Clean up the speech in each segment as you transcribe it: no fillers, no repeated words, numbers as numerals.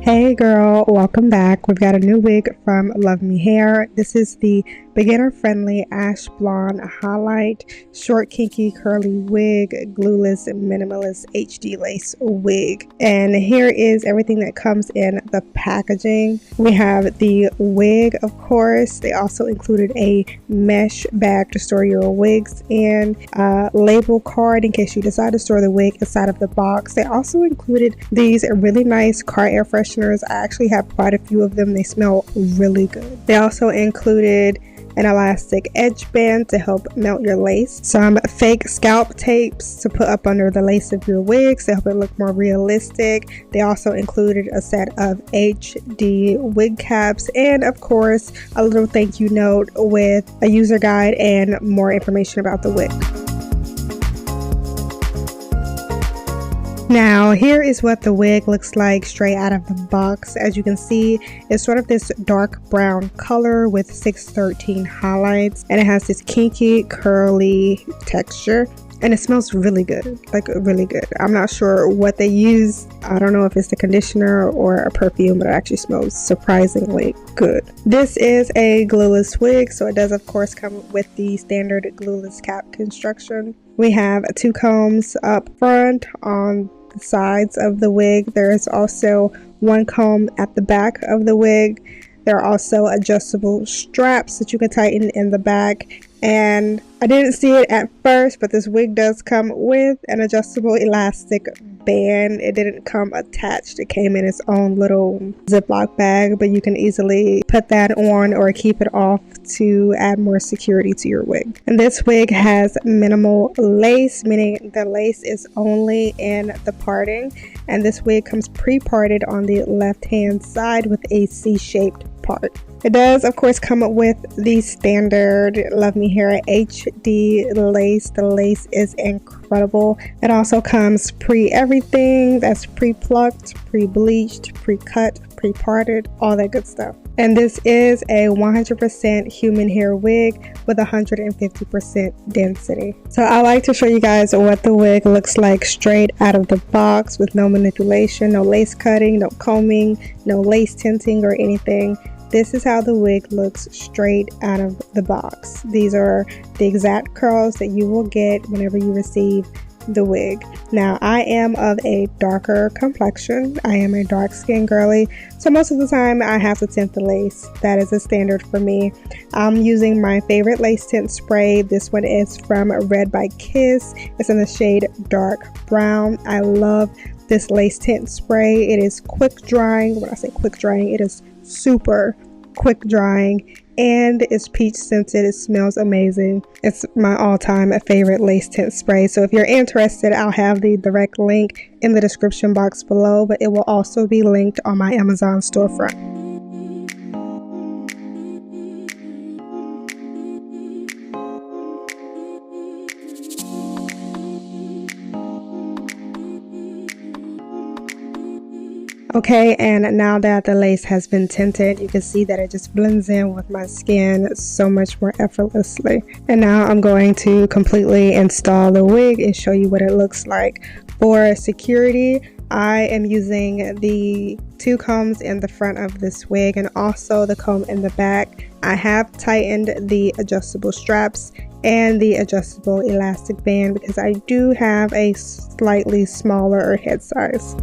Hey girl, welcome back. We've got a new wig from Luvme Hair. This is the beginner friendly ash blonde highlight short kinky curly wig glueless minimalist HD lace wig. And here is everything that comes in the packaging. We have the wig, of course. They also included a mesh bag to store your wigs in, a label card in case you decide to store the wig inside of the box. They also included these really nice car air fresheners. I actually have quite a few of them. They smell really good. They also included an elastic edge band to help melt your lace, some fake scalp tapes to put up under the lace of your wigs to help it look more realistic. They also included a set of HD wig caps and of course a little thank you note with a user guide and more information about the wig. Now here is what the wig looks like straight out of the box. As you can see, it's sort of this dark brown color with 613 highlights, and it has this kinky curly texture, and it smells really good, like really good. I'm not sure what they use. I don't know if it's the conditioner or a perfume, but it actually smells surprisingly good. This is a glueless wig, so it does of course come with the standard glueless cap construction. We have two combs up front on the sides of the wig. There is also one comb at the back of the wig. There are also adjustable straps that you can tighten in the back. And I didn't see it at first, but this wig does come with an adjustable elastic band. It didn't come attached. It came in its own little Ziploc bag, but you can easily put that on or keep it off to add more security to your wig. And this wig has minimal lace, meaning the lace is only in the parting. And this wig comes pre-parted on the left-hand side with a C-shaped part. It does of course come with the standard Luvme Hair HD lace. The lace is incredible. It also comes pre-everything. That's pre-plucked, pre-bleached, pre-cut, pre-parted, all that good stuff. And this is a 100% human hair wig with 150% density. So I like to show you guys what the wig looks like straight out of the box with no manipulation, no lace cutting, no combing, no lace tinting or anything. This is how the wig looks straight out of the box. These are the exact curls that you will get whenever you receive the wig. Now I am of a darker complexion. I am a dark skinned girly, so most of the time I have to tint the lace. That is a standard for me. I'm using my favorite lace tint spray. This one is from Red by Kiss. It's in the shade dark brown. I love this lace tint spray. It is quick drying. When I say quick drying, it is super quick drying and it's peach scented. It smells amazing. It's my all-time favorite lace tint spray. So if you're interested, I'll have the direct link in the description box below, but it will also be linked on my Amazon storefront. Okay, and now that the lace has been tinted, you can see that it just blends in with my skin so much more effortlessly. And now I'm going to completely install the wig and show you what it looks like. For security, I am using the two combs in the front of this wig and also the comb in the back. I have tightened the adjustable straps and the adjustable elastic band because I do have a slightly smaller head size.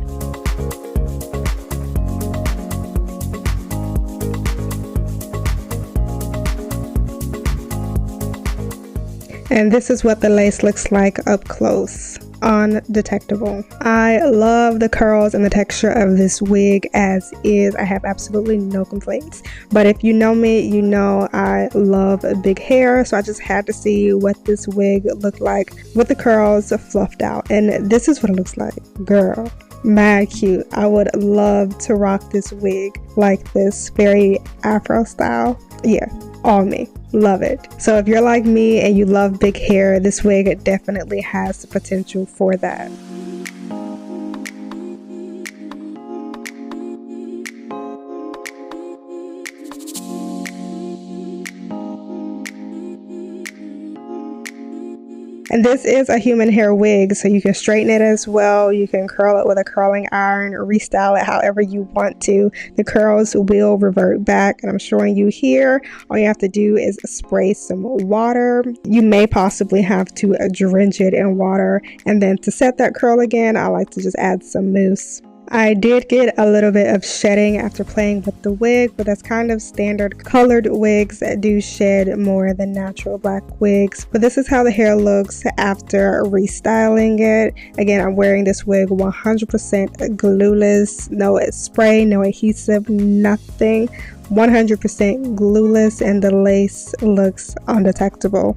And this is what the lace looks like up close, undetectable. I love the curls and the texture of this wig as is. I have absolutely no complaints. But if you know me, you know I love big hair. So I just had to see what this wig looked like with the curls fluffed out. And this is what it looks like. Girl, mad cute. I would love to rock this wig like this, very Afro style. Yeah, all me. Love it. So if you're like me and you love big hair, this wig definitely has the potential for that. And this is a human hair wig, so you can straighten it as well. You can curl it with a curling iron or restyle it however you want to. The curls will revert back, and I'm showing you here. All you have to do is spray some water. You may possibly have to drench it in water, and then to set that curl again, I like to just add some mousse. I did get a little bit of shedding after playing with the wig, but that's kind of standard. Colored wigs that do shed more than natural black wigs. But this is how the hair looks after restyling it. Again, I'm wearing this wig 100% glueless, no spray, no adhesive, nothing. 100% glueless, and the lace looks undetectable.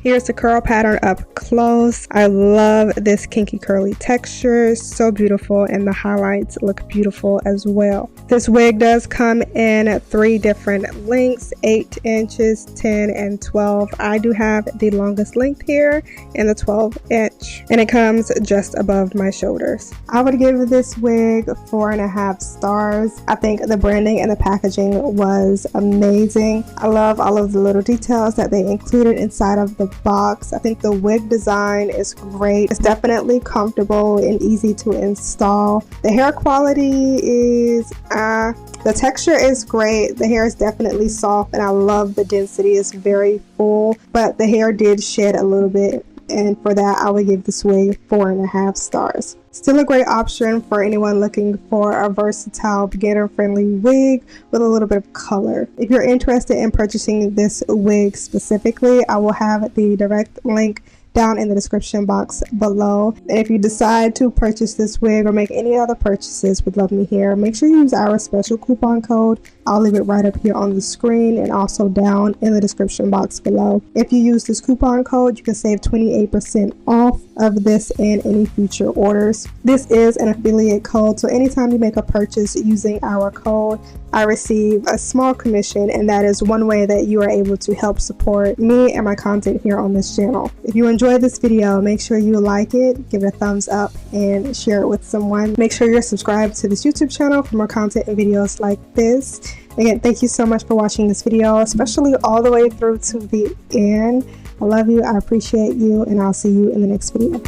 Here's the curl pattern up close. I love this kinky curly texture, so beautiful, and the highlights look beautiful as well. This wig does come in 3 different lengths, 8 inches, 10, and 12. I do have the longest length here in the 12 inch, and it comes just above my shoulders. I would give this wig 4.5 stars. I think the branding and the packaging was amazing. I love all of the little details that they included inside of the box. I think the wig design is great. It's definitely comfortable and easy to install. The hair quality is the texture is great. The hair is definitely soft, and I love the density. It's very full, but the hair did shed a little bit, and for that I would give this wig 4.5 stars. Still a great option for anyone looking for a versatile, beginner-friendly wig with a little bit of color. If you're interested in purchasing this wig specifically, I will have the direct link down in the description box below. And if you decide to purchase this wig or make any other purchases with Luvme here, make sure you use our special coupon code. I'll leave it right up here on the screen and also down in the description box below. If you use this coupon code, you can save 28% off of this and any future orders. This is an affiliate code, so anytime you make a purchase using our code, I receive a small commission, and that is one way that you are able to help support me and my content here on this channel. If you enjoyed this video, make sure you like it, give it a thumbs up, and share it with someone. Make sure you're subscribed to this YouTube channel for more content and videos like this. Again, thank you so much for watching this video, especially all the way through to the end. I love you, I appreciate you, and I'll see you in the next video.